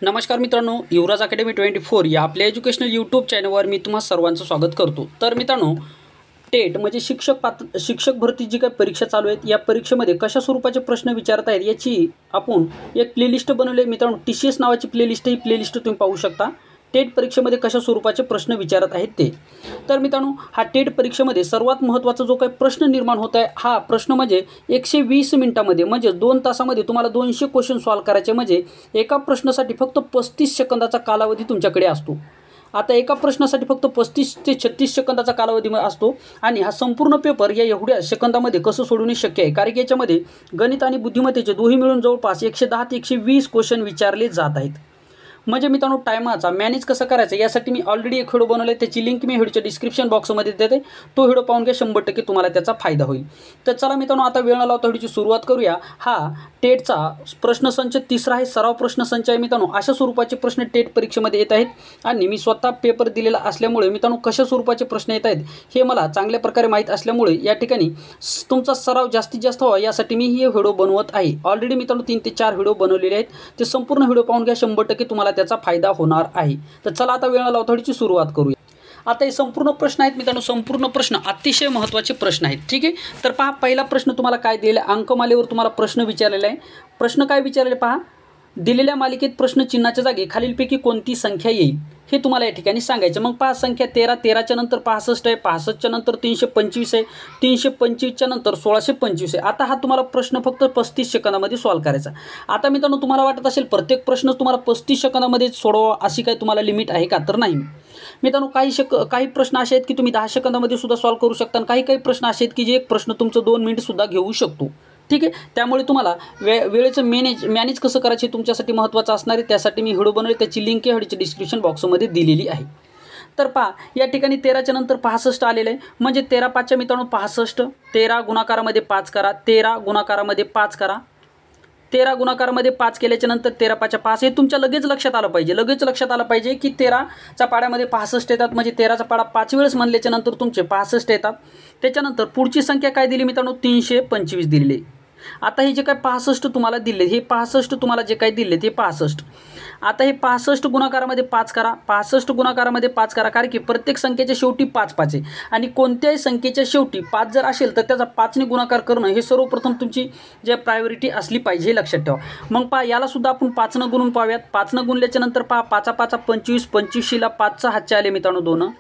नमस्कार मित्रांनो, युवराज अकॅडमी 24 या आपल्या एज्युकेशनल यूट्यूब चॅनलवर मी तुम्हा सर्वांचं स्वागत करतो। तर मित्रांनो, टेट म्हणजे शिक्षक भरती जी काही परीक्षा चालू आहेत या परीक्षेमध्ये कशा स्वरूपाचे प्रश्न विचारत आहेत याची आपण एक प्लेलिस्ट बनवली आहे मित्रांनो। TCS नावाची प्लेलिस्ट, ही प्लेलिस्ट तुम्ही पाहू शकता। टेट परीक्षेमध्ये कशा स्वरूपाचे प्रश्न विचारत आहेत ते। तर मित्रांनो, हा टेट परीक्षेमध्ये सर्वात महत्त्वाचा जो काही प्रश्न निर्माण होत आहे हा प्रश्न म्हणजे 120 मिनिटांमध्ये म्हणजे 2 तासामध्ये तुम्हाला 200 क्वेश्चन सॉल्व करायचे। म्हणजे एका प्रश्नासाठी फक्त 35 सेकंदाचा कालावधी तुमच्याकडे असतो। आता एका प्रश्नासाठी फक्त 35 ते 36 सेकंदाचा कालावधी असतो आणि हा संपूर्ण पेपर या एवढ्या सेकंदामध्ये कसं सोडवणे शक्य आहे, कारण की याच्यामध्ये गणित आणि बुद्धिमत्तेचे दोन्ही मिळून जवळपास 110 ते 120 क्वेश्चन विचारले जात आहेत। म्हणजे मित्रांनो, टायमाचा मॅनेज कसं करायचं यासाठी मी ऑलरेडी एक व्हिडिओ बनवला आहे, त्याची लिंक मी व्हिडिओच्या डिस्क्रिप्शन बॉक्समध्ये देते। तो व्हिडिओ पाहून घ्या, 100% तुम्हाला त्याचा फायदा होईल। तर चला मित्रांनो, आता वेळ न लावता व्हिडिओची सुरुवात करूया। हा टेटचा प्रश्नसंच तिसरा आहे, सराव प्रश्नसंच आहे मित्रांनो। अशा स्वरूपाचे प्रश्न टेट परीक्षेमध्ये येत आहेत आणि मी स्वतः पेपर दिलेला असल्यामुळे मित्रांनो कशा स्वरूपाचे प्रश्न येत आहेत हे मला चांगल्या प्रकारे माहीत असल्यामुळे या ठिकाणी तुमचा सराव जास्तीत जास्त व्हावा यासाठी मी हे व्हिडिओ बनवत आहे। ऑलरेडी मित्रांनो 3 ते 4 व्हिडिओ बनवलेले आहेत, ते संपूर्ण व्हिडिओ पाहून घ्या, 100% तुम्हाला त्याचा फायदा होणार आहे। तर चला आता वेळ न लावता व्हिडिओची सुरुवात करूया। आता हे संपूर्ण प्रश्न आहेत मित्रांनो, संपूर्ण प्रश्न अतिशय महत्त्वाचे प्रश्न आहेत, ठीक आहे। तर पहा, पहिला प्रश्न तुम्हाला काय दिलेला आहे, अंकमालेवर तुम्हाला प्रश्न विचारलेला आहे। प्रश्न काय विचारले पहा, दिलेल्या मालिकेत प्रश्न चिन्हाच्या जागी खालीलपैकी कोणती संख्या येईल हे तुम्हाला या ठिकाणी सांगायचं। मग पहा, संख्या 13, 13च्या नंतर 65 आहे, 65च्या नंतर 325 आहे, 325च्या नंतर 1625 आहे। आता हा तुम्हाला प्रश्न फक्त 35 सेकंदामध्ये सॉल्व करायचा। आता मित्रांनो, तुम्हाला वाटत असेल प्रत्येक प्रश्न तुम्हाला 35 सेकंदामध्ये सोडवा अशी काही तुम्हाला लिमिट आहे का, तर नाही मित्रांनो। काही प्रश्न असे आहेत की तुम्ही 10 सेकंदामध्ये सुद्धा सॉल्व करू शकता आणि काही प्रश्न असे आहेत की जे एक प्रश्न तुमचं 2 मिनिट सुद्धा घेऊ शकतो, ठीक आहे। त्यामुळे तुम्हाला वेळेचं मॅनेज कसं करायचे तुमच्यासाठी महत्त्वाचं असणार आहे, त्यासाठी मी व्हिडिओ बनवले, त्याची लिंक या व्हिडिओच्या डिस्क्रिप्शन बॉक्समध्ये दिलेली आहे। तर पहा, या ठिकाणी 13च्या नंतर 65 आलेलं आहे, म्हणजे 13 5च्या मित्रांनो 65, 13 गुणाकारामध्ये 5 करा, 13 गुणाकारामध्ये 5 करा, 13 गुणाकारामध्ये 5 केल्याच्या नंतर 13 5 5, हे तुमच्या लगेच लक्षात आलं पाहिजे। लगेच लक्षात आलं पाहिजे की 13च्या पाड्यामध्ये 65 येतात, म्हणजे 13चा पाडा 5 वेळेस म्हणल्याच्या नंतर तुमचे 65 येतात। त्याच्यानंतर पुढची संख्या काय दिली मित्रांनो, 325 दिलेली। आता हे जे काय 65 तुम्हाला दिले, हे 65 तुम्हाला जे काय दिले ते 65, आता हे 65 गुणाकारामध्ये 5 करा, 65 गुणाकारामध्ये 5 करा, कारण की प्रत्येक संख्येच्या शेवटी 5 5 आहे आणि कोणत्याही संख्येच्या शेवटी 5 जर असेल तर त्याचा 5 ने गुणाकार करणं हे सर्वप्रथम तुमची जे प्रायोरिटी असली पाहिजे हे लक्षात ठेवा। मग पहा, याला सुद्धा आपण 5 न गुणून पाहूयात। 5 न गुणल्याच्या नंतर पहा, 5 5 25, 25ला 5चा हातचे आले मित्रांनो 2,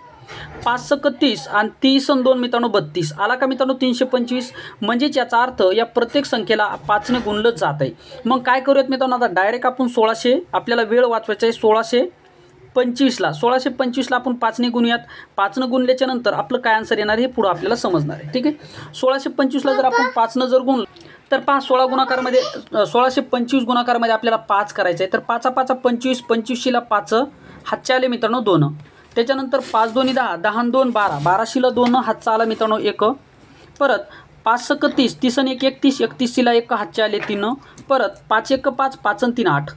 5 30 आणि 30 आणि 2 मित्रांनो 32 आला का मित्रांनो 325। म्हणजेच याचा अर्थ या प्रत्येक संख्येला 5 ने गुणलं जात आहे। मग काय करूयात मित्रांनो, आता डायरेक्ट आपण 1600, आपल्याला वेळ वाचवायचा आहे, 1625ला आपण 5 ने गुणूयात। 5 ने गुणल्याच्या नंतर आपलं काय आन्सर येणार हे पुढे आपल्याला समजणार आहे, ठीक आहे। 1625ला जर आपण 5 ने जर गुणलं तर पहा, 1625 गुणाकारामध्ये आपल्याला 5 करायचं आहे। तर 5 5 25, 25शीला 5 हातचे आले मित्रांनो 2, त्याच्यानंतर 5 2 10, 10 2 12, 12शीला 2 हातचा आला मित्रांनो 1, परत 5 30, 30 आणि 1 31, 31शीला 1 हातचे आले 3, परत 5 1 5, 5 आणि 3 8,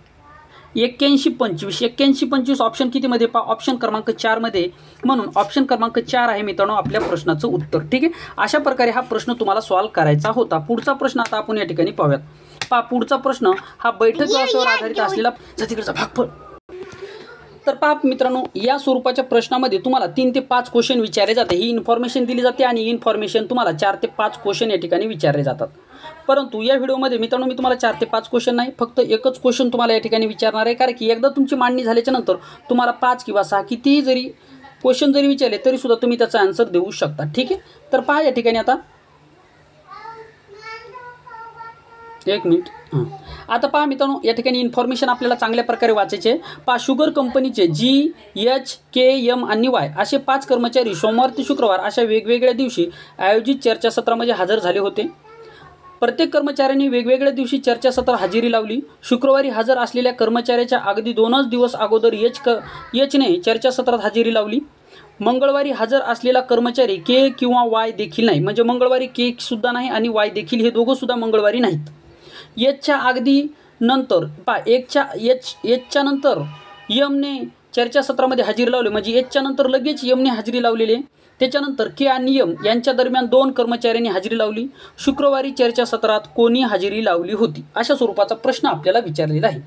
81 25, 81 25 ऑप्शन कितीमध्ये पहा, ऑप्शन क्रमांक 4 मध्ये, म्हणून ऑप्शन क्रमांक 4 आहे मित्रांनो आपल्या प्रश्नाचं उत्तर, ठीक आहे। अशा प्रकारे हा प्रश्न तुम्हाला सॉल्व करायचा होता। पुढचा प्रश्न आता आपण या ठिकाणी पाहूयात। पहा, पुढचा प्रश्न हा बैठक व्यवस्थेवर आधारित असलेला तिकडचा भागफळ। तर पहा मित्रांनो, या स्वरूपाच्या प्रश्नामध्ये तुम्हाला 3 ते 5 क्वेश्चन विचारले जाते, ही इन्फॉर्मेशन दिली जाते आणि ही इन्फॉर्मेशन तुम्हाला 4 ते 5 क्वेश्चन या ठिकाणी विचारले जातात। परंतु या व्हिडिओमध्ये मित्रांनो मी तुम्हाला 4 ते 5 क्वेश्चन नाही, फक्त एकच क्वेश्चन तुम्हाला या ठिकाणी विचारणार आहे, कारण की एकदा तुमची मांडणी झाल्याच्या नंतर तुम्हाला 5 किंवा 6 कितीही जरी क्वेश्चन जरी विचारले तरी सुद्धा तुम्ही त्याचा आन्सर देऊ शकता, ठीक आहे। तर पहा या ठिकाणी आता 1 मिनिट, आता पहा मित्रांनो, या ठिकाणी इन्फॉर्मेशन आपल्याला चांगल्या प्रकारे वाचायचे आहे। पहा, शुगर कंपनीचे GH KM आणि Y असे 5 कर्मचारी सोमवार ते शुक्रवार अशा वेगवेगळ्या दिवशी आयोजित चर्चासत्रामध्ये हजर झाले होते। प्रत्येक कर्मचाऱ्यांनी वेगवेगळ्या दिवशी चर्चासत्र हजेरी लावली। शुक्रवारी हजर असलेल्या कर्मचाऱ्याच्या अगदी 2च दिवस अगोदर H ने चर्चासत्रात हजेरी लावली। मंगळवारी हजर असलेला कर्मचारी K किंवा Y देखील नाही, म्हणजे मंगळवारी K सुद्धा नाही आणि Y देखील, हे दोघं सुद्धा मंगळवारी नाहीत। Hच्या अगदी नंतर पहा, Hच्या नंतर M ने चर्चासत्रामध्ये हजेरी लावली, म्हणजे Hच्या नंतर लगेच M ने हजेरी लावलेली आहे। त्याच्यानंतर K आणि M यांच्या दरम्यान 2 कर्मचाऱ्यांनी हजेरी लावली। शुक्रवारी चर्चासत्रात कोणी हजेरी लावली होती, अशा स्वरूपाचा प्रश्न आपल्याला विचारलेला आहे।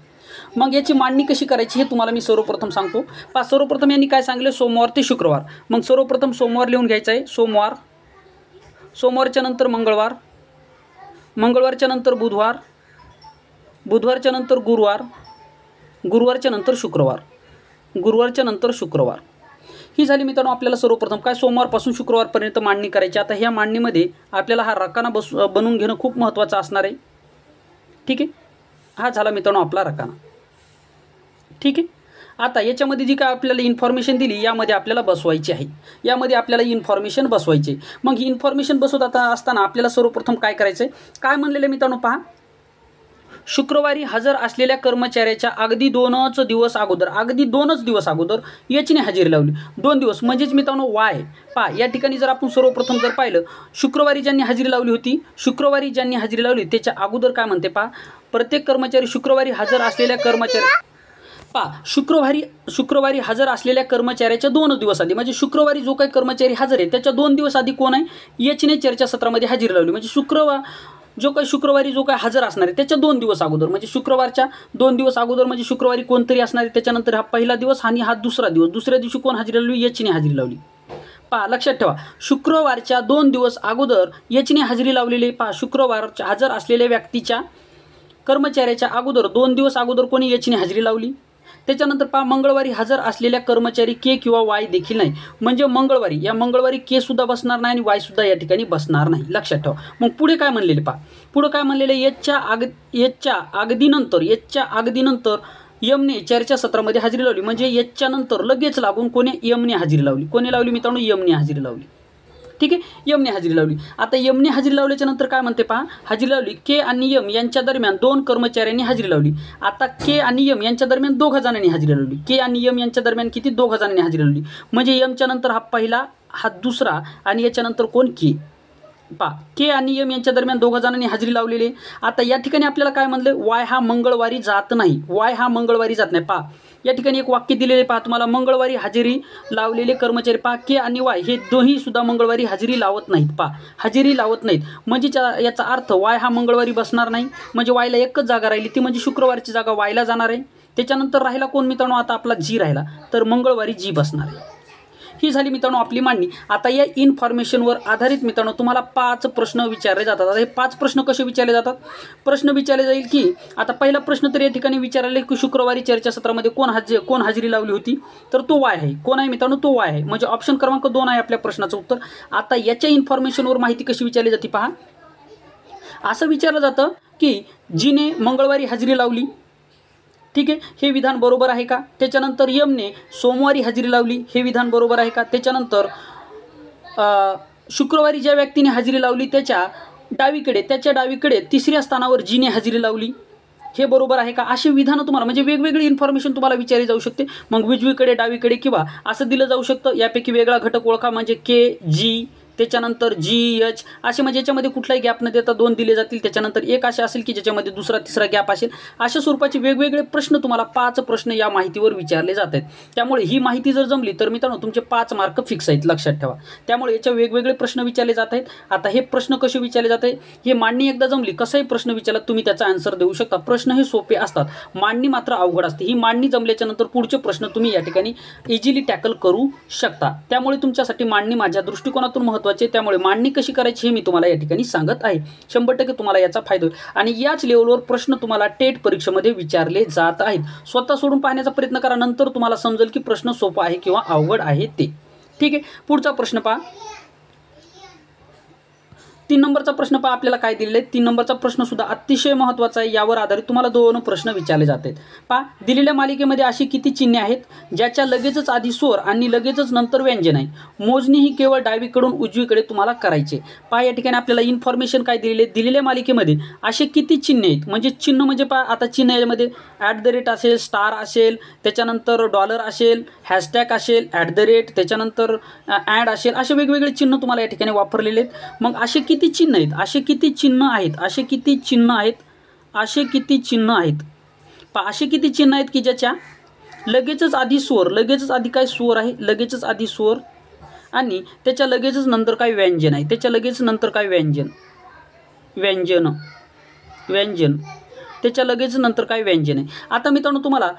मग याची मांडणी कशी करायची हे तुम्हाला मी सर्वप्रथम सांगतो। सर्वप्रथम यांनी काय सांगितलं, सोमवार ते शुक्रवार। मग सर्वप्रथम सोमवार लिहून घ्यायचं आहे, सोमवार, सोमवारच्या नंतर मंगळवार, मंगळवारच्या नंतर बुधवार, बुधवारच्या नंतर गुरुवार, गुरुवारच्या नंतर शुक्रवार, गुरुवारच्या नंतर शुक्रवार। ही झाली मित्रांनो आपल्याला सर्वप्रथम काय सोमवारपासून शुक्रवारपर्यंत मांडणी करायची। आता ह्या मांडणीमध्ये आपल्याला हा रकाना बनवून घेणं खूप महत्त्वाचं असणार आहे। ठीक आहे, हा झाला मित्रांनो आपला रकाना। ठीक आहे, आता याच्यामध्ये जी काय आपल्याला इन्फॉर्मेशन दिली यामध्ये आपल्याला बसवायची आहे, यामध्ये आपल्याला इन्फॉर्मेशन बसवायची। मग ही इन्फॉर्मेशन बसवत असताना आपल्याला सर्वप्रथम काय करायचं आहे, काय म्हणलेलं मित्रांनो पहा, शुक्रवारी हजर असलेल्या कर्मचाऱ्याच्या अगदी 2च दिवस अगोदर, अगदी 2च दिवस अगोदर याचीने हजेरी लावली। 2 दिवस म्हणजेच मित्रांनो वाय पहा, या ठिकाणी जर आपण सर्वप्रथम जर पाहिलं, शुक्रवारी ज्यांनी हजेरी लावली होती, शुक्रवारी ज्यांनी हजेरी लावली त्याच्या अगोदर काय म्हणते पहा, प्रत्येक कर्मचारी शुक्रवारी हजर असलेल्या शुक्रवारी हजर असलेल्या कर्मचाऱ्याच्या 2 दिवस आधी, म्हणजे शुक्रवारी जो काही कर्मचारी हजर आहे त्याच्या 2 दिवस आधी कोण आहे, याचीने चर्चासत्रामध्ये हजेरी लावली। म्हणजे शुक्रवारी जो काही हजर असणार आहे त्याच्या 2 दिवस अगोदर, म्हणजे शुक्रवारच्या 2 दिवस अगोदर, म्हणजे शुक्रवारी कोणतरी असणार आहे, त्याच्यानंतर हा पहिला दिवस आणि हा दुसरा दिवस, दुसऱ्या दिवशी कोण हजेरी लावली, याचीने हजेरी लावली। पहा लक्षात ठेवा, शुक्रवारच्या 2 दिवस अगोदर याचीने हजेरी लावलेली। पहा शुक्रवारच्या हजर असलेल्या व्यक्तीच्या कर्मचाऱ्याच्या अगोदर 2 दिवस अगोदर कोणी याचीने हजेरी लावली। त्याच्यानंतर पहा मंगळवारी हजर असलेल्या कर्मचारी के किंवा वाय देखील नाही, म्हणजे मंगळवारी के सुद्धा बसणार नाही आणि वाय सुद्धा या ठिकाणी बसणार नाही, लक्षात ठेवा। मग पुढे काय म्हणलेले पहा, पुढे काय म्हणलेले, याच्या अगदी नंतर यमने चर्चासत्रामध्ये हजेरी लावली, म्हणजे याच्या नंतर लगेच लागून कोणी यमने हजेरी लावली। कोणी लावली मित्रांनो, यमने हजेरी लावली। ठीक आहे, यमने हजेरी लावली। आता यमने हजेरी लावल्याच्या नंतर काय म्हणते पहा, हजेरी लावली के आणि यम यांच्या दरम्यान 2 कर्मचाऱ्यांनी हजेरी लावली। आता के आणि यम यांच्या दरम्यान 2 जणांनी हजेरी लावली। के आणि यम यांच्या दरम्यान किती, 2 जणांनी हजेरी लावली, म्हणजे यमच्या नंतर हा पहिला, हा दुसरा आणि याच्यानंतर कोण, के। पहा के आणि यम यांच्या दरम्यान 2 जणांनी हजेरी लावलेली। आता या ठिकाणी आपल्याला काय म्हणलं, वाय हा मंगळवारी जात नाही, वाय हा मंगळवारी जात नाही। पहा या ठिकाणी एक वाक्य दिलेले पहा तुम्हाला, मंगळवारी हजेरी लावलेले कर्मचारी, पहा के आणि वाय हे दोन्ही सुद्धा मंगळवारी हजेरी लावत नाहीत। पहा हजेरी लावत नाहीत म्हणजे याचा अर्थ वाय हा मंगळवारी बसणार नाही, म्हणजे वायला एकच जागा राहिली, ती म्हणजे शुक्रवारची जागा वायला जाणार आहे। त्याच्यानंतर राहिला कोण मित्रांनो, आता आपला जी राहिला, तर मंगळवारी जी बसणार आहे। ही झाली मित्रांनो आपली मांडणी। आता या इन्फॉर्मेशनवर आधारित मित्रांनो तुम्हाला 5 प्रश्न विचारले जातात। आता हे 5 प्रश्न कसे विचारले जातात, प्रश्न विचारले जाईल की, आता पहिला प्रश्न तर या ठिकाणी विचारले की शुक्रवारी चर्चासत्रामध्ये कोण हजेरी लावली होती, तर तो वाय आहे। कोण आहे मित्रांनो, तो वाय आहे, म्हणजे ऑप्शन क्रमांक 2 आहे आपल्या प्रश्नाचं उत्तर। आता याच्या इन्फॉर्मेशनवर माहिती कशी विचारली जाते पहा, असं विचारलं जातं की जीने मंगळवारी हजेरी लावली, ठीक आहे, हे विधान बरोबर आहे का। त्याच्यानंतर यमने सोमवारी हजेरी लावली, हे विधान बरोबर आहे का। त्याच्यानंतर शुक्रवारी ज्या व्यक्तीने हजेरी लावली त्याच्या डावीकडे 3ऱ्या स्थानावर जीने हजेरी लावली, हे बरोबर आहे का। असे विधानं तुम्हाला, म्हणजे वेगवेगळी इन्फॉर्मेशन तुम्हाला विचारली जाऊ शकते। मग उजवीकडे, डावीकडे किंवा असं दिलं जाऊ शकतं, यापैकी वेगळा घटक ओळखा, म्हणजे के, जी, त्याच्यानंतर जी, एच असे, म्हणजे याच्यामध्ये कुठलाही गॅप न देता 2 दिले जातील। त्याच्यानंतर एक असे असेल की ज्याच्यामध्ये दुसरा तिसरा गॅप असेल। अशा स्वरूपाचे वेगवेगळे प्रश्न तुम्हाला 5 प्रश्न या माहितीवर विचारले जात आहेत। त्यामुळे ही माहिती जर जमली तर मित्रांनो तुमचे 5 मार्क फिक्स आहेत, लक्षात ठेवा। त्यामुळे याच्या वेगवेगळे प्रश्न विचारले जात आहेत। आता हे प्रश्न कसे विचारले जाते, हे मांडणी एकदा जमली, कसाही प्रश्न विचारला तुम्ही त्याचा आन्सर देऊ शकता। प्रश्न हे सोपे असतात, मांडणी मात्र अवघड असते। ही मांडणी जमल्याच्या नंतर पुढचे प्रश्न तुम्ही या ठिकाणी इझिली टॅकल करू शकता। त्यामुळे तुमच्यासाठी मांडणी माझ्या दृष्टिकोनातून महत्त्वाची आहे। त्यामुळे मांडणी कशी करायची हे मी तुम्हाला या ठिकाणी सांगत आहे। 100% तुम्हाला याचा फायदा होईल आणि याच लेवलवर प्रश्न तुम्हाला टेट परीक्षेमध्ये विचारले जात आहेत। स्वतः सोडून पाहण्याचा प्रयत्न करा, नंतर तुम्हाला समजेल की प्रश्न सोपा आहे किंवा अवघड आहे ते। ठीक आहे, पुढचा प्रश्न पहा, 3 नंबरचा प्रश्न पहा आपल्याला काय दिलेला आहे। 3 नंबरचा प्रश्न सुद्धा अतिशय महत्त्वाचा आहे। यावर आधारित तुम्हाला 2 प्रश्न विचारले जातात। पहा दिलेल्या मालिकेमध्ये अशी किती चिन्हे आहेत ज्याच्या लगेचच आधी स्वर आणि लगेचच नंतर व्यंजन आहे। मोजणी ही केवळ डावीकडून उजवीकडे तुम्हाला करायचे। पहा या ठिकाणी आपल्याला इन्फॉर्मेशन काय दिलेली आहे, दिलेल्या मालिकेमध्ये असे किती चिन्हे आहेत, म्हणजे चिन्ह म्हणजे पहा आता चिन्ह यामध्ये @ असेल, स्टार असेल, त्याच्यानंतर डॉलर असेल, हॅशटॅग असेल, @ त्याच्यानंतर ॲड असेल, असे वेगवेगळे चिन्ह तुम्हाला या ठिकाणी वापरलेले आहेत। मग असे किती चिन्ह आहेत, असे किती चिन्ह आहेत, असे किती चिन्ह आहेत, असे किती चिन्ह आहेत, पहा असे किती चिन्ह आहेत की ज्याच्या लगेचच आधी स्वर, लगेचच आधी काय स्वर आहे, लगेचच आधी स्वर आणि त्याच्या लगेचच नंतर काय व्यंजन आहे, त्याच्या लगेच नंतर काय व्यंजन, त्याच्या लगेच नंतर काय व्यंजन आहे. आता मित्रांनो तुम्हाला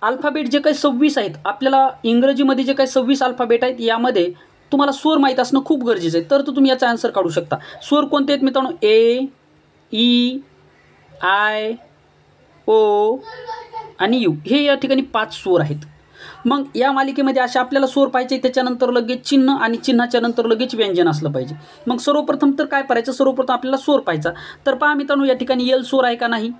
अल्फाबेट जे काही 26 आहेत, आपल्याला इंग्रजीमध्ये जे काही 26 अल्फाबेट आहेत यामध्ये तुम्हाला स्वर माहीत असणं खूप गरजेचं आहे, तर तुम्ही याचा आन्सर काढू शकता. स्वर कोणते आहेत मित्रांनो? ए, ई, आय, ओ आणि यू, हे या ठिकाणी 5 स्वर आहेत. मग या मालिकेमध्ये अशा आपल्याला स्वर पाहिजे, त्याच्यानंतर लगेच चिन्ह आणि चिन्हाच्या नंतर लगेच व्यंजन असलं पाहिजे. मग सर्वप्रथम तर काय करायचं, सर्वप्रथम आपल्याला स्वर पाहायचा. तर पहा मित्रांनो, या ठिकाणी एल स्वर आहे का? नाही.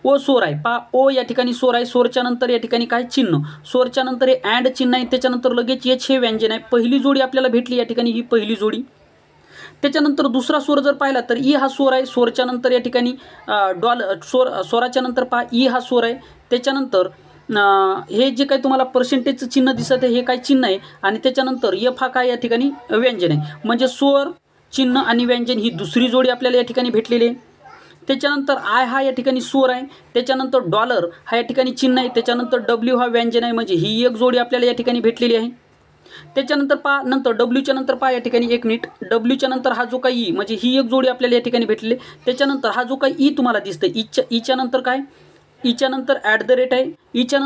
ओ स्वर आहे. पहा ओ या ठिकाणी स्वर आहे. स्वरच्या नंतर या ठिकाणी काय? चिन्ह. स्वरच्या नंतर हे अँड चिन्ह आहे, त्याच्यानंतर लगेच एच हे व्यंजन आहे. पहिली जोडी आपल्याला भेटली या ठिकाणी, ही पहिली जोडी. त्याच्यानंतर दुसरा स्वर जर पाहिला तर ई हा स्वर आहे. स्वरच्या नंतर या ठिकाणी स्वराच्या नंतर पहा ई हा स्वर आहे. त्याच्यानंतर हे जे काही तुम्हाला पर्सेंटेजचं चिन्ह दिसत आहे हे काय चिन्ह आहे, आणि त्याच्यानंतर एफ हा काय या ठिकाणी व्यंजन आहे. म्हणजे स्वर, चिन्ह आणि व्यंजन ही दुसरी जोडी आपल्याला या ठिकाणी भेटलेली आहे. त्याच्यानंतर आय हा या ठिकाणी स्वर आहे. त्याच्यानंतर डॉलर हा या ठिकाणी चिन्ह आहे. त्याच्यानंतर डब्ल्यू हा व्यंजन आहे, म्हणजे ही एक जोडी आपल्याला या ठिकाणी भेटलेली आहे. त्याच्यानंतर पहा नंतर डब्ल्यूच्या नंतर पहा या ठिकाणी एक मिनिट, डब्ल्यूच्या नंतर हा जो काही ई, म्हणजे ही एक जोडी आपल्याला या ठिकाणी भेटलेली. त्याच्यानंतर हा जो काही ई तुम्हाला दिसतं, ईच्या नंतर काय? ईच्या नंतर ॲट द रेट आहे. ईच्या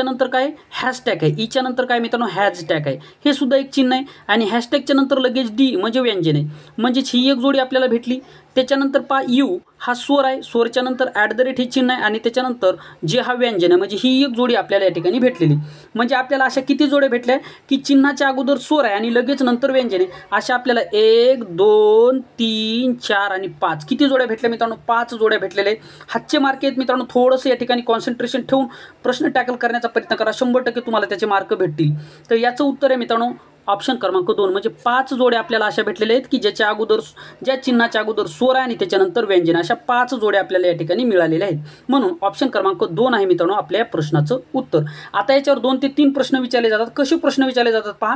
नंतर काय? हॅशटॅग आहे. ईच्या नंतर काय मित्रांनो? हॅशटॅग आहे. हे सुद्धा एक चिन्ह आहे. आणि हॅशटॅगच्या नंतर लगेच डी म्हणजे व्यंजन आहे, म्हणजेच ही एक जोडी आपल्याला भेटली. त्याच्यानंतर पहा यू हा स्वर आहे. स्वरच्या नंतर ॲट द रेट हे चिन्ह आहे, आणि त्याच्यानंतर जे हा व्यंजन आहे, म्हणजे ही एक जोडी आपल्याला या ठिकाणी भेटलेली. म्हणजे आपल्याला अशा किती जोड्या भेटल्या की चिन्हाच्या अगोदर स्वर आहे आणि लगेच नंतर व्यंजन आहे. अशा आपल्याला 1, 2, 3, 4 आणि 5 किती जोड्या भेटल्या मित्रांनो? 5 जोड्या भेटलेल्या आहेत. हातचे मार्क आहेत मित्रांनो. थोडंसं या ठिकाणी कॉन्सन्ट्रेशन ठेवून प्रश्न टॅकल करण्याचा प्रयत्न करा, 100% तुम्हाला त्याचे मार्क भेटतील. तर याचं उत्तर आहे मित्रांनो ऑप्शन क्रमांक 2. म्हणजे 5 जोड्या आपल्याला अशा भेटलेल्या आहेत की ज्या चिन्हाच्या अगोदर स्वर आहे आणि त्याच्यानंतर व्यंजन, अशा 5 जोड्या आपल्याला या ठिकाणी मिळालेल्या आहेत. म्हणून ऑप्शन क्रमांक 2 आहे मित्रांनो आपल्या या प्रश्नाचं उत्तर. आता याच्यावर 2 ते 3 प्रश्न विचारले जातात. कसे प्रश्न विचारले जातात पहा,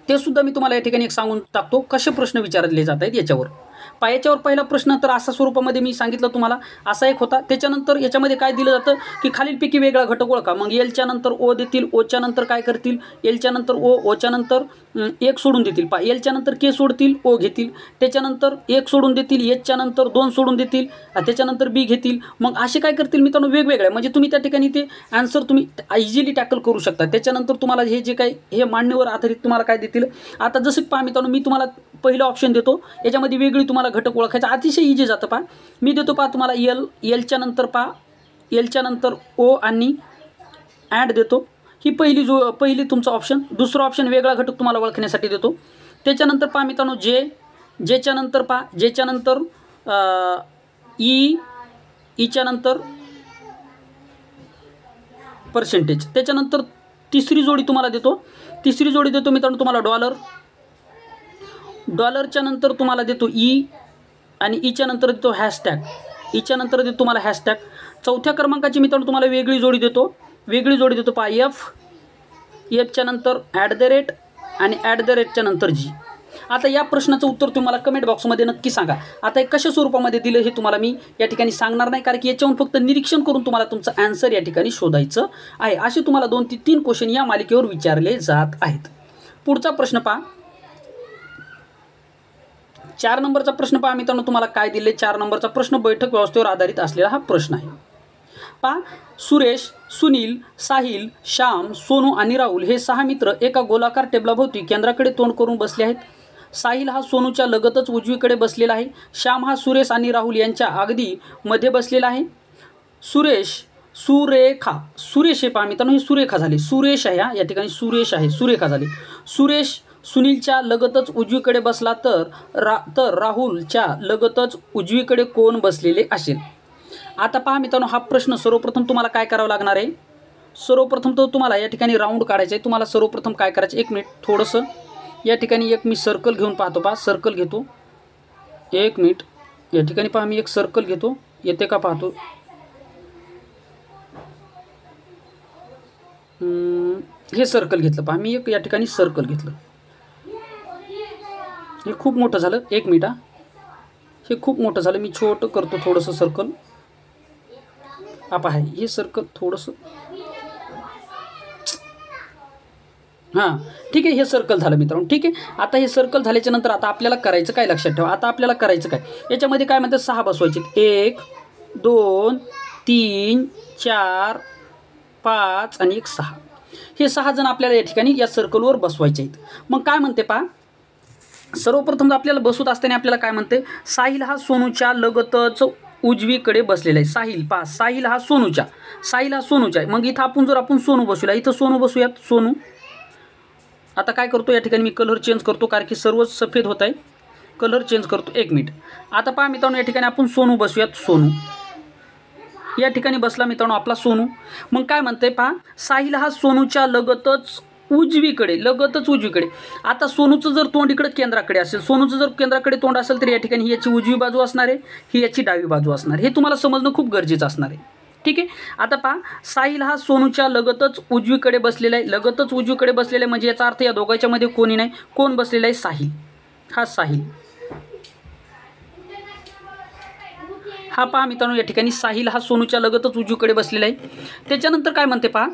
ते सुद्धा मी तुम्हाला या ठिकाणी एक सांगून टाकतो कसे प्रश्न विचारले जात आहेत याच्यावर. याच्यावर पहिला प्रश्न तर असा स्वरूपामध्ये मी सांगितलं तुम्हाला, असा एक होता. त्याच्यानंतर याच्यामध्ये काय दिलं जातं की खालीलपैकी वेगळा घटक ओळखा. मग एलच्या नंतर ओ देतील, ओच्या नंतर काय करतील? एलच्या नंतर ओ, ओच्या नंतर एक सोडून देतील. एलच्या नंतर के सोडतील, ओ घेतील. त्याच्यानंतर एक सोडून देतील, एचच्या नंतर 2 सोडून देतील, त्याच्यानंतर बी घेतील. मग असे काय करतील मित्रांनो? वेगवेगळे, म्हणजे तुम्ही त्या ठिकाणी ते आन्सर तुम्ही इझिली टॅकल करू शकता. त्याच्यानंतर तुम्हाला हे जे काही हे मांडणीवर आधारित तुम्हाला काय देतील. आता जसं पहा मित्रांनो, मी तुम्हाला पहिलं ऑप्शन देतो, याच्यामध्ये वेगळी तुम्हाला घटक ओळखायचा, अतिशय इझी जातं. पहा मी देतो, पहा तुम्हाला एलच्या नंतर पहा एलच्या नंतर ओ आणि ॲड देतो. ही पहिली तुमचा ऑप्शन. दुसरा ऑप्शन वेगळा घटक तुम्हाला ओळखण्यासाठी देतो. त्याच्यानंतर पहा मित्रांनो जेच्या नंतर पहा जेच्या नंतर ईच्या नंतर पर्सेंटेज. त्याच्यानंतर तिसरी जोडी तुम्हाला देतो. मित्रांनो तुम्हाला डॉलरच्या नंतर तुम्हाला देतो ई, आणि ईच्या नंतर देतो हॅशटॅग. तुम्हाला हॅशटॅग. चौथ्या क्रमांकाची मित्रांनो तुम्हाला वेगळी जोडी देतो. पहा एफच्या नंतर ॲट द रेट आणि ॲट द रेटच्या नंतर जी. आता या प्रश्नाचं उत्तर तुम्हाला कमेंट बॉक्समध्ये नक्की सांगा. आता हे कशा स्वरूपामध्ये दिलं हे तुम्हाला मी या ठिकाणी सांगणार नाही, कारण की याच्यावरून फक्त निरीक्षण करून तुम्हाला तुमचं ॲन्सर या ठिकाणी शोधायचं आहे. असे तुम्हाला 2 ते 3 क्वेश्चन या मालिकेवर विचारले जात आहेत. पुढचा प्रश्न पहा, 4 नंबरचा प्रश्न पहा मित्रांनो तुम्हाला काय दिले. 4 नंबरचा प्रश्न बैठक व्यवस्थेवर आधारित असलेला हा प्रश्न आहे. पहा सुरेश, सुनील, साहिल, श्याम, सोनू आणि राहुल हे 6 मित्र एका गोलाकार टेबलाभोवती केंद्राकडे तोंड करून बसले आहेत. साहिल हा सोनूच्या लगतच उजवीकडे बसलेला आहे. श्याम हा सुरेश आणि राहुल यांच्या अगदी मध्ये बसलेला आहे. सुरेश हे पहा मित्रांनो, ही सुरेखा झाली. सुरेश आहे, या ठिकाणी सुरेश आहे, सुरेखा झाली. सुरेश सुनीलच्या लगतच उजवीकडे बसला तर राहुलच्या लगतच उजवीकडे कोण बसलेले असेल. आता पहा मित्रांनो, हा प्रश्न सर्वप्रथम तुम्हाला काय करावं लागणार आहे. सर्वप्रथम तो तुम्हाला या ठिकाणी राऊंड काढायचा आहे. तुम्हाला सर्वप्रथम काय करायचं, 1 मिनिट थोडंसं या ठिकाणी एक मी सर्कल घेऊन पाहतो. पहा सर्कल घेतो, 1 मिनिट. या ठिकाणी पहा मी एक सर्कल घेतो, येते का पाहतो. हे सर्कल घेतलं. पहा मी एक या ठिकाणी सर्कल घेतलं. हे खूप मोठं झालं, 1 मिनिट. हे खूप मोठं झालं, मी छोटं करतो थोडंसं सर्कल. आहे हे सर्कल थोडंसं, हां ठीक आहे. हे सर्कल झालं मित्रांनो, ठीक आहे. आता हे सर्कल झाल्याच्या नंतर आता आपल्याला करायचं काय, लक्षात ठेवा. आता आपल्याला करायचं काय, याच्यामध्ये काय म्हणतात 6 बसवायचे. 1 2 3 4 5 आणि 1 6. हे 6 जण आपल्याला या ठिकाणी या सर्कलवर बसवायचे आहेत. मग काय म्हणते पहा, सर्वप्रथम आपल्याला बसवत असताना आपल्याला काय म्हणते, साहिल हा सोनूच्या लगतच उजवीकडे बसलेला आहे. साहिल पहा, साहिल हा सोनूच्या आहे. मग इथं आपण सोनू बसूया, इथं सोनू बसूयात. सोनू आता काय करतो, या ठिकाणी मी कलर चेंज करतो कारण की सर्वच सफेद होत आहे. कलर चेंज करतो, 1 मिनिट. आता पहा मित्रांनो, या ठिकाणी आपण सोनू बसूयात. सोनू या ठिकाणी बसला मित्रांनो आपला सोनू. मग काय म्हणते पहा, साहिल हा सोनूच्या लगतच उजवीकडे. आता सोनूचं जर तोंड इकडे केंद्राकडे असेल, सोनूचं जर केंद्राकडे तोंड असेल तर या ठिकाणी ही याची उजवी बाजू असणार आहे, ही याची डावी बाजू असणार. हे तुम्हाला समजणं खूप गरजेचं असणार आहे. ठीक आहे. आता पहा, साहिल हा सोनूच्या लगतच उजवीकडे बसलेला आहे. म्हणजे याचा अर्थ या दोघांच्या मध्ये कोणी नाही. कोण बसलेला आहे? साहिल. हा साहिल. हा पहा मित्रांनो, या ठिकाणी साहिल हा सोनूच्या लगतच उजवीकडे बसलेला आहे. त्याच्यानंतर काय म्हणते पहा,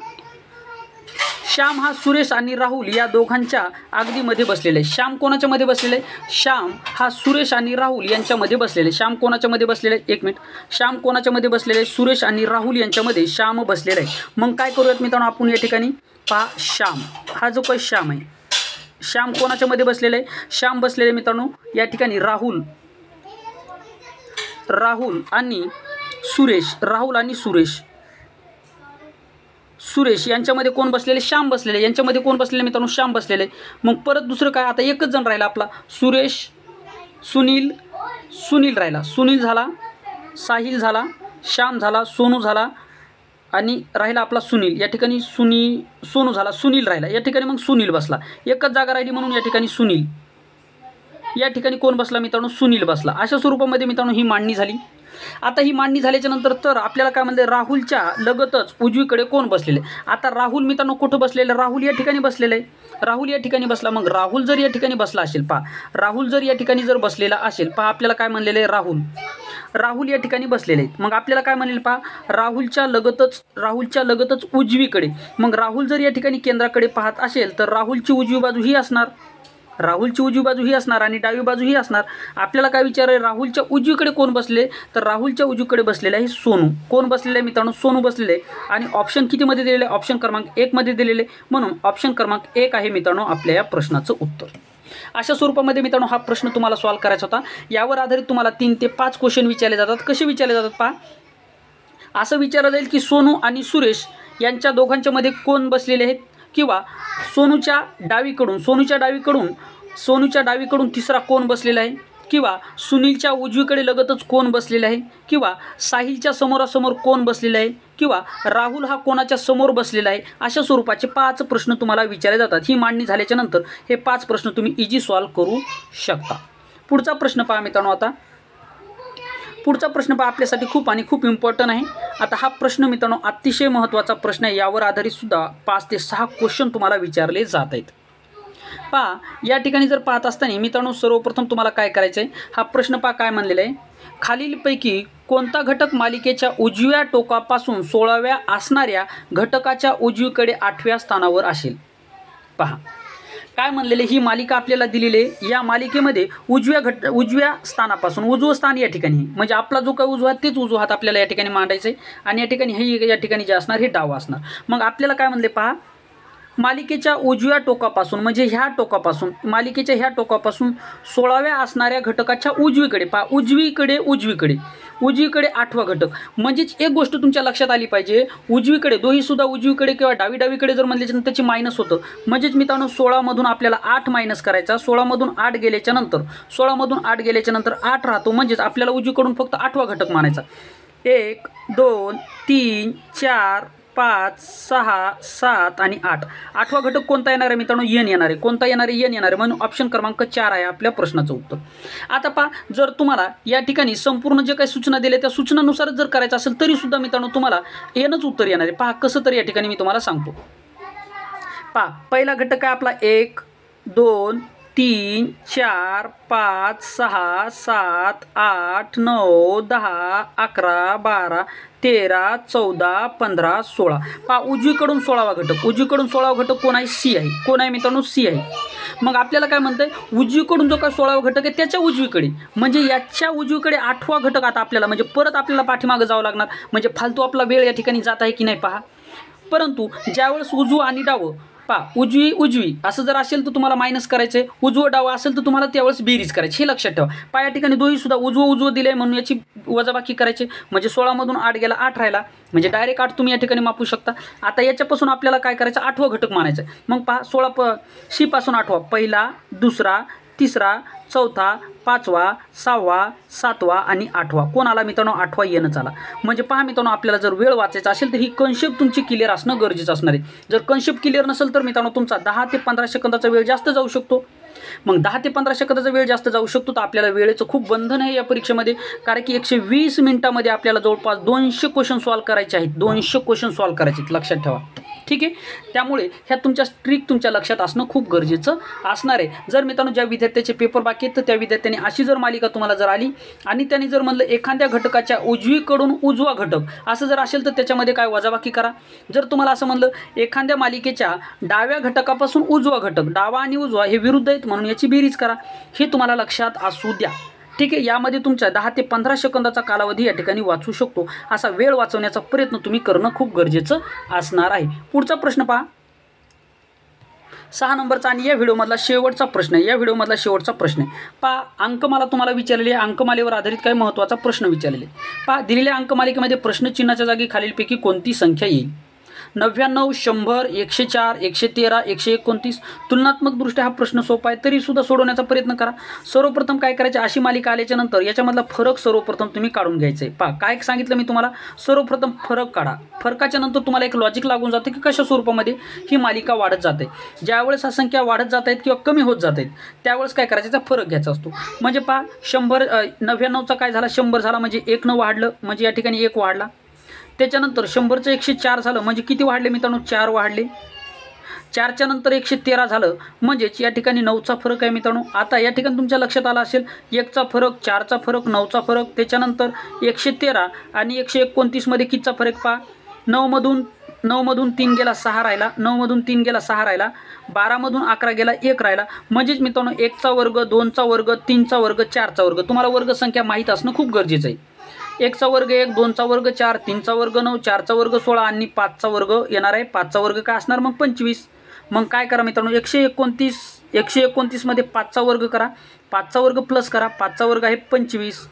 श्याम हा सुरेश आणि राहुल या दोघांच्या अगदी मध्ये बसलेला आहे. श्याम कोणाच्या मध्ये बसलेला आहे? श्याम हा सुरेश आणि राहुल यांच्यामध्ये बसलेला आहे. श्याम कोणाच्या मध्ये बसलेला आहे? 1 मिनिट. श्याम कोणाच्या मध्ये बसलेला आहे? सुरेश आणि राहुल यांच्यामध्ये श्याम बसलेला आहे. मग काय करूयात मित्रांनो, आपण या ठिकाणी पहा, श्याम हा जो काही श्याम आहे, श्याम कोणाच्या मध्ये बसलेला आहे? श्याम बसलेले आहे मित्रांनो या ठिकाणी राहुल आणि सुरेश यांच्यामध्ये कोण बसलेले? श्याम बसलेले. यांच्यामध्ये कोण बसलेले मित्रांनो? श्याम बसलेले. मग परत दुसरं काय, आता एकच जण राहिला आपला, सुरेश, सुनील राहिला. सुनील झाला, साहिल झाला, श्याम झाला, सोनू झाला आणि राहिला आपला सुनील. या ठिकाणी सोनू झाला, सुनील राहिला. या ठिकाणी मग सुनील बसला. एकच जागा राहिली म्हणून या ठिकाणी सुनील. या ठिकाणी कोण बसला मित्रांनो? सुनील बसला. अशा स्वरूपामध्ये मित्रांनो ही मांडणी झाली. आता ही मांडणी झाल्याच्या नंतर तर आपल्याला काय म्हणते, राहुलच्या लगतच उजवीकडे कोण बसलेले? आता राहुल मित्रांनो कुठं बसलेलं? राहुल या ठिकाणी बसलेलं आहे. राहुल या ठिकाणी बसला. मग राहुल जर या ठिकाणी बसला असेल, पहा राहुल जर या ठिकाणी जर बसलेला असेल, पहा आपल्याला काय म्हणलेलं आहे, राहुल या ठिकाणी बसलेले आहेत. मग आपल्याला काय म्हणेल पहा, राहुलच्या लगतच उजवीकडे. मग राहुल जर या ठिकाणी केंद्राकडे पाहत असेल तर राहुलची उजवी बाजू ही असणार, आणि डावी बाजू ही असणार. आपल्याला काय विचार, राहुलच्या उजवीकडे कोण बसले? तर राहुलच्या उजवीकडे बसलेले आहे सोनू. कोण बसलेले आहे मित्रांनो? सोनू बसलेले आहे. आणि ऑप्शन कितीमध्ये दिलेले आहे? ऑप्शन क्रमांक 1 मध्ये दिलेले. म्हणून ऑप्शन क्रमांक 1 आहे मित्रांनो आपल्या या प्रश्नाचं उत्तर. अशा स्वरूपामध्ये मित्रांनो हा प्रश्न तुम्हाला सॉल्व्ह करायचा होता. यावर आधारित तुम्हाला 3 ते 5 क्वेश्चन विचारले जातात. कसे विचारले जातात पहा, असं विचारलं जाईल की सोनू आणि सुरेश यांच्या दोघांच्या मध्ये कोण बसलेले आहेत, किंवा सोनूच्या डावीकडून तिसरा कोण बसलेला आहे, किंवा सुनीलच्या उजवीकडे लगतच कोण बसलेला आहे, किंवा साहिलच्या समोरासमोर कोण बसलेला आहे, किंवा राहुल हा कोणाच्या समोर बसलेला आहे. अशा स्वरूपाचे 5 प्रश्न तुम्हाला विचारले जातात. ही मांडणी झाल्याच्या नंतर हे 5 प्रश्न तुम्ही इझी सॉल्व्ह करू शकता. पुढचा प्रश्न पहा मित्रांनो. आता पुढचा प्रश्न पहा आपल्यासाठी खूप इम्पॉर्टंट आहे. आता हा प्रश्न मित्रांनो अतिशय महत्त्वाचा प्रश्न आहे. यावर आधारित सुद्धा 5 ते 6 क्वेश्चन तुम्हाला विचारले जात आहेत. पहा या ठिकाणी जर पाहत असताना मित्रांनो सर्वप्रथम तुम्हाला काय करायचं आहे, हा प्रश्न पहा काय म्हणलेला आहे, खालीलपैकी कोणता घटक मालिकेच्या उजव्या टोकापासून 16व्या असणाऱ्या घटकाच्या उजवीकडे 8व्या स्थानावर असेल. पहा काय म्हणलेले, ही मालिका आपल्याला दिलेली आहे. या मालिकेमध्ये उजव्या स्थानापासून, उजवं स्थान या ठिकाणी म्हणजे आपला जो काही उजवा तेच उजवा हात आपल्याला या ठिकाणी मांडायचं आहे. आणि या ठिकाणी हे या ठिकाणी जे असणार हे डावा असणार. मग आपल्याला काय म्हणले पहा, मालिकेच्या उजव्या टोकापासून म्हणजे मालिकेच्या ह्या टोकापासून 16व्या असणाऱ्या घटकाच्या उजवीकडे, पहा उजवीकडे 8वा घटक. म्हणजेच एक गोष्ट तुमच्या लक्षात आली पाहिजे, उजवीकडे दोही सुद्धा उजवीकडे किंवा डावीकडे जर म्हणल्याच्या नंतर त्याची मायनस होतं. म्हणजेच मित्रांनो 16 मधून आपल्याला 8 मायनस करायचा. 16 मधून 8 गेल्याच्या नंतर 8 राहतो. म्हणजेच आपल्याला उजवीकडून फक्त 8वा घटक मानायचा. 1 2 3 4 5 6 7 आणि 8. 8वा घटक कोणता येणार आहे मित्रांनो? एन येणार आहे. कोणता येणार आहे? एन येणार आहे. म्हणून ऑप्शन क्रमांक 4 आहे आपल्या प्रश्नाचं उत्तर. आता पहा जर तुम्हाला या ठिकाणी संपूर्ण जे काही सूचना दिल्या त्या सूचनानुसारच जर करायचं असेल तरी सुद्धा मित्रांनो तुम्हाला एनच उत्तर येणार आहे. पहा कसं तर या ठिकाणी मी तुम्हाला सांगतो. पहा पहिला घटक आहे आपला 1 2 3 4 5 6 7 8 9 10 11 12 13, 14, 15, 16. पहा उजवीकडून 16वा घटक, उजवीकडून 16वा घटक कोण आहे? सी आहे. कोण आहे मित्रांनो? सी आहे. मग आपल्याला काय म्हणतंय, उजवीकडून जो काय 16वा घटक आहे त्याच्या उजवीकडे, म्हणजे याच्या उजवीकडे 8वा घटक आता आपल्याला, म्हणजे परत आपल्याला पाठीमागं जावं लागणार, म्हणजे फालतू आपला वेळ या ठिकाणी जात आहे की नाही पहा. परंतु ज्यावेळेस उजवं आणि डावं, पहा उजवी असं जर असेल तर तुम्हाला मायनस करायचं आहे, उजवं डावं असेल तर तुम्हाला त्यावेळेस बेरीज करायची, हे लक्षात ठेवा. पहा या ठिकाणी दोन्ही सुद्धा उजवं दिलं आहे म्हणून याची वजाबाकी करायची, म्हणजे 16मधून 8 गेला 8 राहिला, म्हणजे डायरेक्ट 8 तुम्ही या ठिकाणी मापू शकता. आता याच्यापासून आपल्याला काय करायचं? 8वा घटक मानायचं. मग पहा 16 सी पासून 8वा, पहिला, दुसरा, तिसरा, चौथा, 5वा, 6वा, 7वा आणि 8वा. कोण आला मित्रांनो? 8वा येणंच आला. म्हणजे पहा मित्रांनो, आपल्याला जर वेळ वाचायचा असेल तर ही कन्सेप्ट तुमची क्लिअर असणं गरजेचं असणार आहे. जर कन्सेप्ट क्लिअर नसेल तर मित्रांनो तुमचा 10 ते 15 सेकंदाचा वेळ जास्त जाऊ शकतो. मग 10 ते 15 सेकंदाचा वेळ जास्त जाऊ शकतो, तर आपल्याला वेळेचं खूप बंधन आहे या परीक्षेमध्ये. कारण की 120 मिनिटामध्ये आपल्याला जवळपास 200 क्वेश्चन सॉल्व करायचे आहेत. 200 क्वेश्चन सॉल्व करायचे आहेत, लक्षात ठेवा. ठीक आहे, त्यामुळे ह्या तुमच्या ट्रिक तुमच्या लक्षात असणं खूप गरजेचं असणार आहे. जर मित्रांनो ज्या विद्यार्थ्याचे पेपर बाकी आहेत तर त्या विद्यार्थ्यांनी अशी जर मालिका तुम्हाला जर आली आणि त्यांनी जर म्हणलं एखाद्या घटकाच्या उजवीकडून उजवा घटक असं जर असेल तर त्याच्यामध्ये काय वजाबाकी करा. जर तुम्हाला असं म्हणलं एखाद्या मालिकेच्या डाव्या घटकापासून उजवा घटक, डावा आणि उजवा हे विरुद्ध आहेत म्हणून याची बेरीज करा, हे तुम्हाला लक्षात असू द्या. ठीक आहे, यामध्ये तुमच्या 10 ते 15 सेकंदाचा कालावधी या ठिकाणी वाचू शकतो. असा वेळ वाचवण्याचा प्रयत्न तुम्ही करणं खूप गरजेचं असणार आहे. पुढचा प्रश्न पहा, 6 नंबरचा आणि या व्हिडिओमधला शेवटचा प्रश्न आहे. या व्हिडिओमधला शेवटचा प्रश्न आहे. पहा अंकमाला तुम्हाला विचारलेली आहे, अंकमालेवर आधारित काही महत्त्वाचा प्रश्न विचारलेले. पहा दिलेल्या अंकमालिकेमध्ये प्रश्नचिन्हाच्या जागी खालीलपैकी कोणती संख्या येईल? 99, 100, 104, 113, 129. तुलनात्मकदृष्ट्या हा प्रश्न सोपा आहे, तरीसुद्धा सोडवण्याचा प्रयत्न करा. सर्वप्रथम काय करायचे, अशी मालिका आल्याच्या नंतर याच्यामधला फरक सर्वप्रथम तुम्ही काढून घ्यायचा आहे. पहा काय सांगितलं मी तुम्हाला, सर्वप्रथम फरक काढा. फरकाच्या नंतर तुम्हाला एक लॉजिक लागून जाते की कशा स्वरूपामध्ये ही मालिका वाढत जाते. ज्यावेळेस हा संख्या वाढत जात आहेत किंवा कमी होत जात आहेत त्यावेळेस काय करायचं, त्याचा फरक घ्यायचा असतो. म्हणजे पहा 99चा काय झाला, 100 झाला म्हणजे 1 न वाढलं म्हणजे या ठिकाणी 1 वाढला. त्याच्यानंतर 100चं 104 झालं म्हणजे किती वाढले मित्रांनो, 4 वाढले. 4च्या नंतर 113 झालं म्हणजेच या ठिकाणी 9चा फरक आहे मित्रांनो. आता या ठिकाणी तुमच्या लक्षात आलं असेल 1चा फरक, 4चा फरक, 9चा फरक. त्याच्यानंतर 113 आणि 129 मध्ये कितीचा फरक पहा, 9मधून 3 गेला 6 राहिला, 9मधून 3 गेला 6 राहिला, 12मधून 11 गेला 1 राहिला. म्हणजेच मित्रांनो 1चा वर्ग, 2चा वर्ग, 3चा वर्ग, 4चा वर्ग. तुम्हाला वर्ग संख्या माहीत असणं खूप गरजेचं आहे. 1चा वर्ग 1, 2चा वर्ग 4, 3चा वर्ग 9, 4चा वर्ग 16 आणि 5चा वर्ग येणार आहे. 5चा वर्ग काय असणार मग 25. मग काय करा मित्रांनो 129 मध्ये 5चा वर्ग करा, 5चा वर्ग प्लस करा, 5चा वर्ग आहे 25,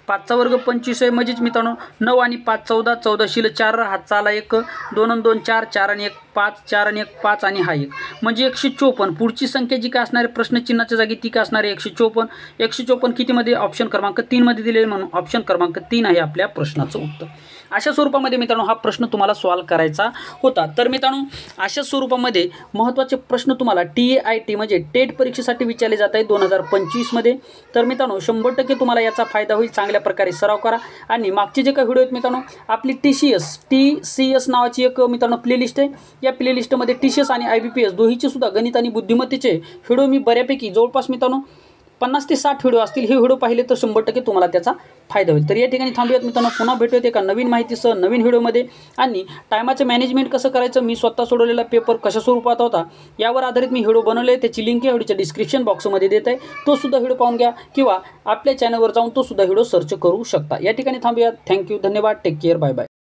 5चा वर्ग 25 आहे. म्हणजेच मित्रांनो 9 आणि 5 14, 14 4 हातचा आला 1, 2 आणि 2 4, 4 आणि 1 5, 4 आणि 1 5 आणि हा 1 म्हणजे 154. पुढची संख्या जी काय असणार आहे प्रश्नचिन्हाच्या जागी ती काय असणार आहे 154. 154 कितीमध्ये, ऑप्शन क्रमांक 3 मध्ये दिलेले म्हणून ऑप्शन क्रमांक 3 आहे आपल्या प्रश्नाचं उत्तर. अशा स्वरूपामध्ये मित्रांनो हा प्रश्न तुम्हाला सॉल्व करायचा होता. तर मित्रांनो अशा स्वरूपामध्ये महत्त्वाचे प्रश्न तुम्हाला TAIT म्हणजे टेट परीक्षेसाठी विचारले जात आहेत 2025 मध्ये. तर मित्रांनो 100% तुम्हाला याचा फायदा होईल. चांगल्या प्रकारे सराव करा आणि मागचे जे काही व्हिडिओ आहेत मित्रांनो आपली TCS नावाची एक मित्रांनो प्लेलिस्ट आहे. या प्लेलिस्टमध्ये TCS आणि IBPS दोहीचे सुद्धा गणित आणि बुद्धिमत्तेचे व्हिडिओ मी बऱ्यापैकी जवळपास मित्रांनो 50 ते 60 व्हिडिओ असतील. हे व्हिडिओ पाहिले तर 100% तुम्हाला त्याचा फायदा होईल. तर या ठिकाणी थांबूयात मित्रांनो, पुन्हा भेटूयात एका नवीन माहितीसह नवीन व्हिडिओमध्ये. आणि टायमाचं मॅनेजमेंट कसं करायचं, मी स्वतः सोडवलेला पेपर कशा स्वरूपात होता यावर आधारित मी व्हिडिओ बनवले. त्याची लिंक या व्हिडिओच्या डिस्क्रिप्शन बॉक्समध्ये देत आहे, तो सुद्धा व्हिडिओ पाहून घ्या किंवा आपल्या चॅनलवर जाऊन तो सुद्धा व्हिडिओ सर्च करू शकता. या ठिकाणी थांबूयात. थँक्यू, धन्यवाद, टेक केअर, बाय बाय.